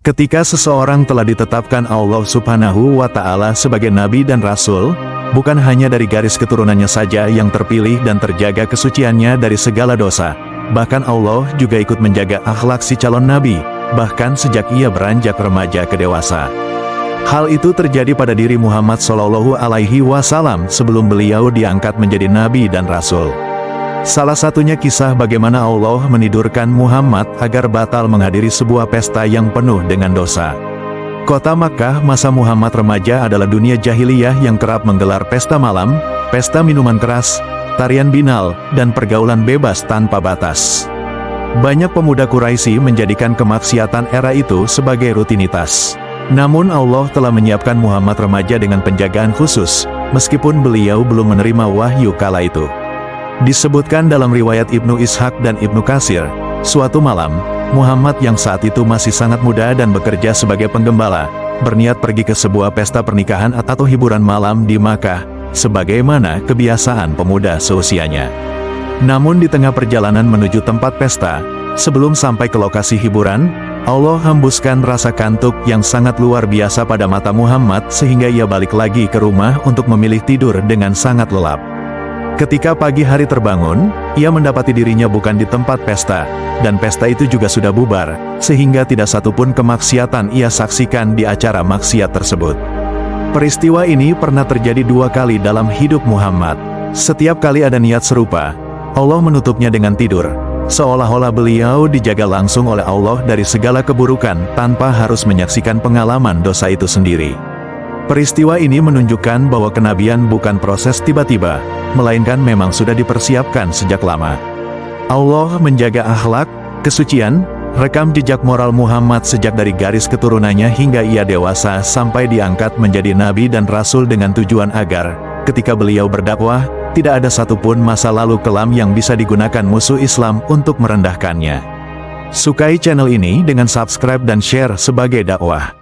Ketika seseorang telah ditetapkan Allah Subhanahu wa Ta'ala sebagai nabi dan rasul, bukan hanya dari garis keturunannya saja yang terpilih dan terjaga kesuciannya dari segala dosa, bahkan Allah juga ikut menjaga akhlak si calon nabi, bahkan sejak ia beranjak remaja ke dewasa. Hal itu terjadi pada diri Muhammad Shallallahu Alaihi Wasallam sebelum beliau diangkat menjadi nabi dan rasul. Salah satunya kisah bagaimana Allah menidurkan Muhammad agar batal menghadiri sebuah pesta yang penuh dengan dosa. Kota Makkah masa Muhammad remaja adalah dunia jahiliyah yang kerap menggelar pesta malam, pesta minuman keras, tarian binal, dan pergaulan bebas tanpa batas. Banyak pemuda Quraisy menjadikan kemaksiatan era itu sebagai rutinitas. Namun Allah telah menyiapkan Muhammad remaja dengan penjagaan khusus, meskipun beliau belum menerima wahyu kala itu. Disebutkan dalam riwayat Ibnu Ishaq dan Ibnu Katsir, suatu malam, Muhammad yang saat itu masih sangat muda dan bekerja sebagai penggembala, berniat pergi ke sebuah pesta pernikahan atau hiburan malam di Makkah, sebagaimana kebiasaan pemuda seusianya. Namun di tengah perjalanan menuju tempat pesta, sebelum sampai ke lokasi hiburan, Allah hembuskan rasa kantuk yang sangat luar biasa pada mata Muhammad sehingga ia balik lagi ke rumah untuk memilih tidur dengan sangat lelap. Ketika pagi hari terbangun, ia mendapati dirinya bukan di tempat pesta, dan pesta itu juga sudah bubar, sehingga tidak satupun kemaksiatan ia saksikan di acara maksiat tersebut. Peristiwa ini pernah terjadi 2 kali dalam hidup Muhammad. Setiap kali ada niat serupa, Allah menutupnya dengan tidur, seolah-olah beliau dijaga langsung oleh Allah dari segala keburukan tanpa harus menyaksikan pengalaman dosa itu sendiri. Peristiwa ini menunjukkan bahwa kenabian bukan proses tiba-tiba, melainkan memang sudah dipersiapkan sejak lama. Allah menjaga akhlak, kesucian, rekam jejak moral Muhammad sejak dari garis keturunannya hingga ia dewasa sampai diangkat menjadi nabi dan rasul dengan tujuan agar, ketika beliau berdakwah, tidak ada satupun masa lalu kelam yang bisa digunakan musuh Islam untuk merendahkannya. Sukai channel ini dengan subscribe dan share sebagai dakwah.